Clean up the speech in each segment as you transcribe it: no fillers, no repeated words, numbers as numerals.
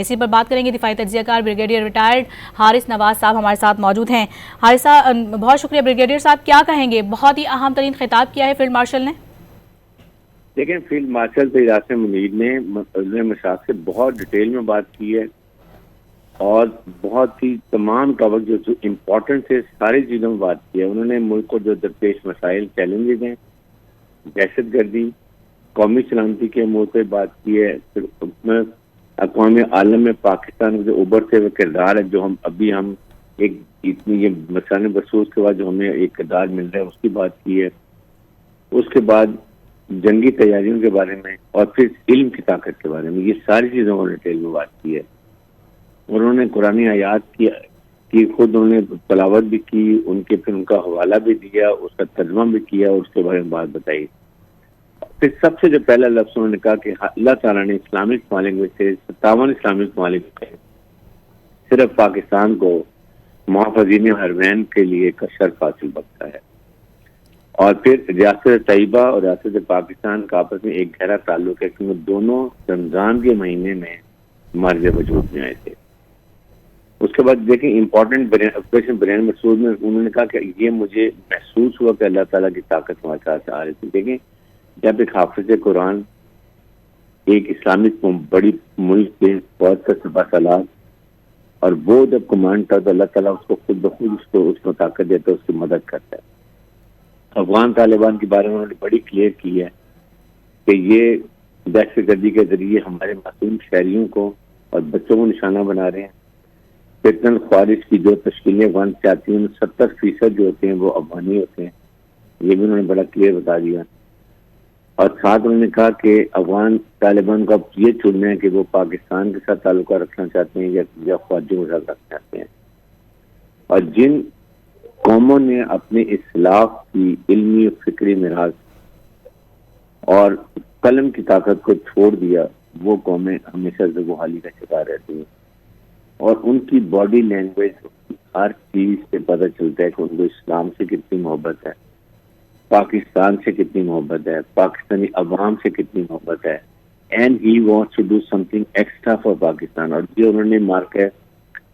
اسی پر بات کریں گے. دفاعی تجزیہ کار بریگیڈیئر ریٹائرڈ حارث نواز صاحب ہمارے ساتھ موجود ہیں. حارث صاحب بہت شکریہ. بریگیڈیئر صاحب کیا کہیں گے؟ بہت ہی اہم ترین خطاب کیا ہے فیلڈ مارشل نے. لیکن فیلڈ مارشل سید منیر نے مفضل مشاق سے بہت ڈیٹیل میں بات کی ہے اور بہت ہی تمام ٹاپک جو امپورٹنٹ ہے ساری چیزوں میں بات کی ہے. انہوں نے ملک کو جو درپیش مسائل چیلنجز ہیں، دہشت گردی، قومی سلامتی کے امور پہ بات کی ہے. پھر اقوام عالم میں پاکستان کے جو ابھرتے ہوئے کردار ہے، جو ہم ایک اتنی یہ مسائل بسوس کے بعد جو ہمیں ایک کردار مل رہا ہے اس کی بات کی ہے. اس کے بعد جنگی تیاریوں کے بارے میں اور پھر علم کی طاقت کے بارے میں، یہ ساری چیزوں کو ڈیٹیل میں بات کی ہے. انہوں نے قرآن آیات کی خود انہوں نے تلاوت بھی کی، پھر ان کا حوالہ بھی دیا، اس کا ترجمہ بھی کیا اور اس کے بارے میں بات بتائی. پھر سب سے جو پہلا لفظ انہوں نے کہا کہ اللہ تعالیٰ نے اسلامک ممالک میں سے 57 اسلامک ممالک میں صرف پاکستان کو محافظین حرمین کے لیے کا شرف حاصل بخشا ہے. اور پھر ریاست طیبہ اور ریاست پاکستان کا آپس میں ایک گہرا تعلق ہے کیونکہ دونوں رمضان کے مہینے میں مرد وجود میں آئے تھے. اس کے بعد دیکھیں امپورٹنٹ آپریشن بریان مسعود میں انہوں نے کہا کہ یہ مجھے محسوس ہوا کہ اللہ تعالیٰ کی طاقت ہمارے سے آ رہی تھی. دیکھیں جب ایک حافظ قرآن ایک اسلامک بڑی ملک کے فوج کا سپہ سالار اور وہ جب کمانڈ تھا تو اللہ تعالیٰ اس کو خود بخود اس کو طاقت دیتا ہے، اس کی مدد کرتا ہے. افغان طالبان کے بارے میں انہوں نے بڑی کلیئر کی ہے کہ یہ دہشت گردی کے ذریعے ہمارے معصوم شہریوں کو اور بچوں کو نشانہ بنا رہے ہیں. فتن خوارج کی جو تشکیلیں افغان سے آتی ہیں 70% جو ہوتے ہیں وہ افغانی ہوتے ہیں. یہ بھی انہوں نے بڑا کلیئر بتا دیا. اور ساتھ انہوں نے کہا کہ افغان طالبان کو اب یہ چننا ہے کہ وہ پاکستان کے ساتھ تعلقہ رکھنا چاہتے ہیں یا خواجوں کے ساتھ رکھنا چاہتے ہیں. اور جن قوموں نے اپنے اصلاح کی علمی اور فکری میراث اور قلم کی طاقت کو چھوڑ دیا وہ قومیں ہمیشہ زبحالی کا شکار رہتی ہیں. اور ان کی باڈی لینگویج ہر چیز سے پتہ چلتا ہے کہ ان کو اسلام سے کتنی محبت ہے، پاکستان سے کتنی محبت ہے، پاکستانی عوام سے کتنی محبت ہے. And he wants to do something extra for Pakistan. اور جو انہوں نے مارک ہے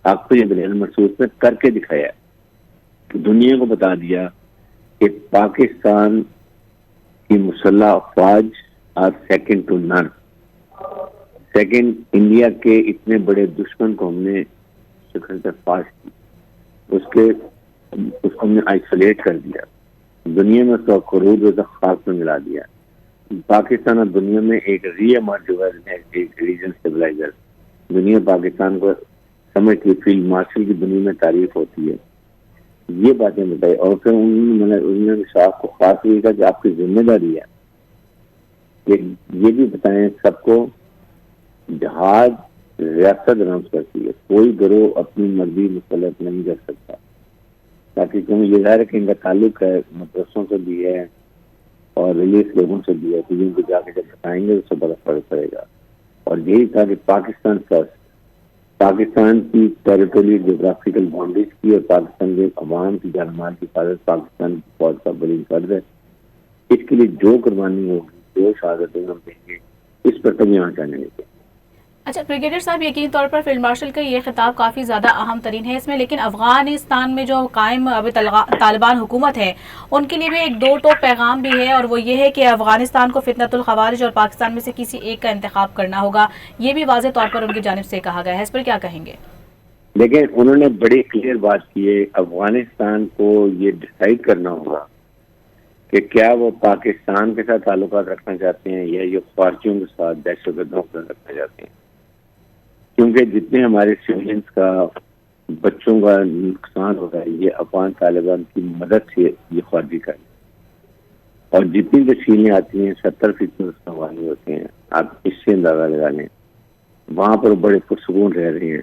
آپ کو یہ بریان مسعود میں کر کے دکھایا ہے، دنیا کو بتا دیا کہ پاکستان کی مسلح افواج آر سیکنڈ ٹو نن. سیکنڈ انڈیا کے اتنے بڑے دشمن کو ہم نے شکر فاش کی، اس کو ہم نے آئسولیٹ کر دیا، دنیا میں اس کا خروج و خاص میں ملا دیا. پاکستان اور دنیا میں ایک ری ایمرج ہوا ہے، ایک ریجن اسٹیبلائزر. دنیا پاکستان کو سمجھتی ہے، فیلڈ مارشل کی دنیا میں تعریف ہوتی ہے. یہ باتیں بتائی. اور پھر انہوں نے شاخ کو خاص یہ کہا کہ آپ کی ذمہ داری ہے کہ یہ بھی بتائیں سب کو جہاد ریاست رمز کرتی ہے، کوئی گروہ اپنی مرضی مسلط نہیں کر سکتا. تاکہ کیونکہ یہ ظاہر ہے کہ ان کا تعلق ہے مدرسوں سے بھی ہے اور ریلیس لوگوں سے بھی ہے، تو جن کو جا کے جب بتائیں گے اس سے بڑا فرق پڑے گا. اور یہی تھا کہ پاکستان فرسٹ، پاکستان کی ٹیریٹوری جغرافیکل باؤنڈریز کی اور پاکستان کے عوام کی جان مال کی حفاظت پاکستان کی فوج کا بڑی فرض ہے. اس کے لیے جو قربانی ہوگی، جو شہادتیں ہم دیں گے، اس پر کبھی آنچ آنے نہیں دیں. اچھا بریگیڈیئر صاحب، یقینی طور پر فیلڈ مارشل کا یہ خطاب کافی زیادہ اہم ترین ہے اس میں، لیکن افغانستان میں جو قائم ابھی طالبان حکومت ہے ان کے لیے بھی ایک دو ٹوک پیغام بھی ہے، اور وہ یہ ہے کہ افغانستان کو فتنۃ الخوارج اور پاکستان میں سے کسی ایک کا انتخاب کرنا ہوگا. یہ بھی واضح طور پر ان کی جانب سے کہا گیا ہے. اس پر کیا کہیں گے؟ لیکن انہوں نے بڑی کلیئر بات کی ہے، افغانستان کو یہ ڈیسائیڈ کرنا ہوگا کہ کیا وہ پاکستان کے ساتھ تعلقات رکھنا چاہتے ہیں یا یہ خارجیوں کے ساتھ دہشت گردوں کے ساتھ رکھنا چاہتے ہیں. کیونکہ جتنے ہمارے سویلینس کا بچوں کا نقصان ہو رہا ہے یہ افغان طالبان کی مدد سے یہ خارجی کریں. اور جتنی تشکیلیں آتی ہیں 70% افغانی ہوتے ہیں. آپ اس سے اندازہ لگا لیں وہاں پر بڑے پرسکون رہ رہے ہیں.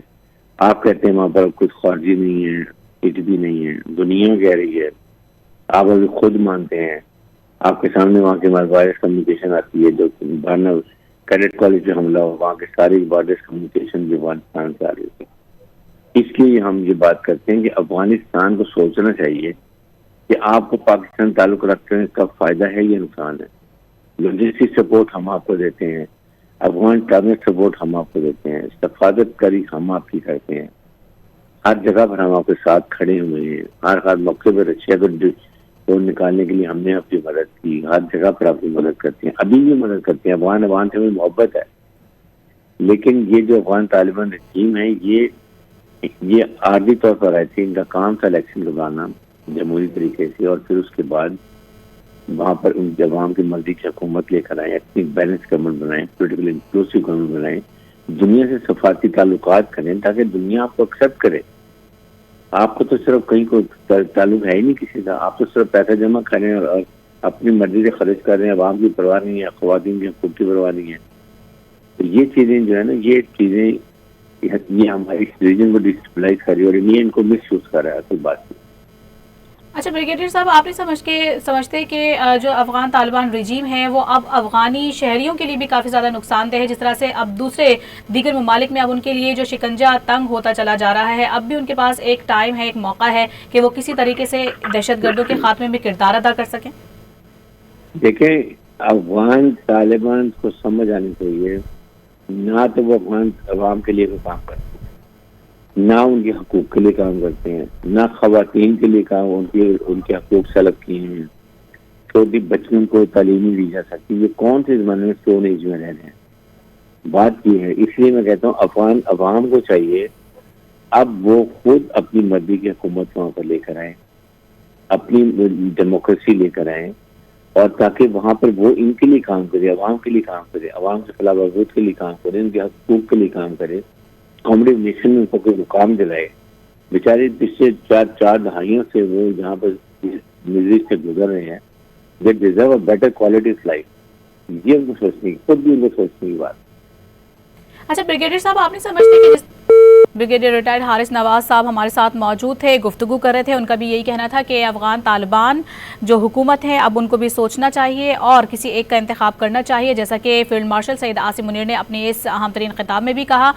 آپ کہتے ہیں وہاں پر کچھ خارجی نہیں ہے، کچھ بھی نہیں ہے، دنیا کہہ رہی ہے، آپ ابھی خود مانتے ہیں. آپ کے سامنے وہاں کی وائرس کمیونیکیشن آتی ہے، جو کیڈٹ کالج پہ حملہ ہو، وہاں کے ساری وائرس کمیونیکیشن بھی افغانستان سے آ رہی ہوتی ہے. اس لیے ہم یہ بات کرتے ہیں کہ افغانستان کو سوچنا چاہیے کہ آپ کو پاکستان تعلق رکھنے کا فائدہ ہے یا نقصان ہے. لاجسٹک سپورٹ ہم آپ کو دیتے ہیں، افغان ٹرمک سپورٹ ہم آپ کو دیتے ہیں, حفاظت کاری ہم آپ کی کرتے ہیں, ہر جگہ پر ہم آپ کے ساتھ کھڑے ہوئے ہیں, ہر موقع پر رشیا کو نکالنے کے لیے ہم نے آپ کی مدد کی, ہر جگہ پر آپ کی مدد کرتے ہیں, ابھی بھی مدد کرتے ہیں. افغان سے ہمیں محبت ہے, لیکن یہ جو افغان طالبان رجیم ہے یہ عارضی طور پر آئے تھے. ان کا کام تھا الیکشن کروانا جمہوری طریقے سے, اور پھر اس کے بعد وہاں پر ان عوام کی مرضی کی حکومت لے کر آئے, اپنی بیلنس گورنمنٹ بنائیں, پولیٹیکل انکلوسیو گورنمنٹ بنائیں, دنیا سے سفارتی تعلقات کریں تاکہ دنیا آپ کو ایکسیپٹ کرے. آپ کو تو صرف کہیں کو تعلق ہے ہی نہیں کسی کا, آپ تو صرف پیسہ جمع کریں اور اپنی مرضی سے خرچ کر رہے ہیں, عوام کی پرواہ نہیں ہے, خواتین کی حقوق کی پرواہ نہیں ہے. تو یہ چیزیں جو ہے نا, یہ چیزیں یہ ہماری ریجن کو ڈسٹیبلائز کر رہی ہے, اور یہ ان کو مس یوز کر رہا ہے. کوئی بات نہیں. اچھا بریگیڈیئر صاحب, آپ نہیں سمجھتے کہ جو افغان طالبان رجیم ہے وہ اب افغانی شہریوں کے لیے بھی کافی زیادہ نقصان دہ ہے, جس طرح سے اب دیگر ممالک میں اب ان کے لیے جو شکنجہ تنگ ہوتا چلا جا رہا ہے, اب بھی ان کے پاس ایک ٹائم ہے, ایک موقع ہے کہ وہ کسی طریقے سے دہشت گردوں کے خاتمے میں کردار ادا کر سکیں. دیکھیں, افغان طالبان کو سمجھ آنی چاہیے, نہ تو وہ افغان عوام کے لیے کوئی کام کرتے ہیں, نہ ان کے حقوق کے لیے کام کرتے ہیں, نہ خواتین کے لیے کام ان کے حقوق سلب کیے ہیں, چھوٹی بچوں کو تعلیم نہیں دی جا سکتی. یہ کون سے زمانے میں اسٹون ایج میں رہ رہے ہیں؟ بات یہ ہے. اس لیے میں کہتا ہوں افغان عوام کو چاہیے اب وہ خود اپنی مرضی کی حکومت وہاں پر لے کر آئیں, اپنی ڈیموکریسی لے کر آئیں, اور تاکہ وہاں پر وہ ان کے لیے کام کرے, عوام کے لیے کام کرے, عوام کے خلاف بغاوت کے لیے کام کرے, ان کے حقوق کے لیے کام کرے, کامڈی نیشن میں ان کو کوئی مقام دلائے. بیچارے پچھلے چار دہائیوں سے وہ جہاں پر مزید سے گزر رہے ہیں, they deserve a better quality of life. یہ ان کو سوچنے کی, خود بھی ان کو سوچنے کی بات. اچھا بریگیڈیئر صاحب, آپ نہیں سمجھتے کہ بریگیڈیئر ریٹائرڈ حارث نواز صاحب ہمارے ساتھ موجود تھے, گفتگو کر رہے تھے, ان کا بھی یہی کہنا تھا کہ افغان طالبان جو حکومت ہے اب ان کو بھی سوچنا چاہیے اور کسی ایک کا انتخاب کرنا چاہیے, جیسا کہ فیلڈ مارشل سید عاصم منیر نے اپنے اس اہم ترین خطاب میں بھی کہا.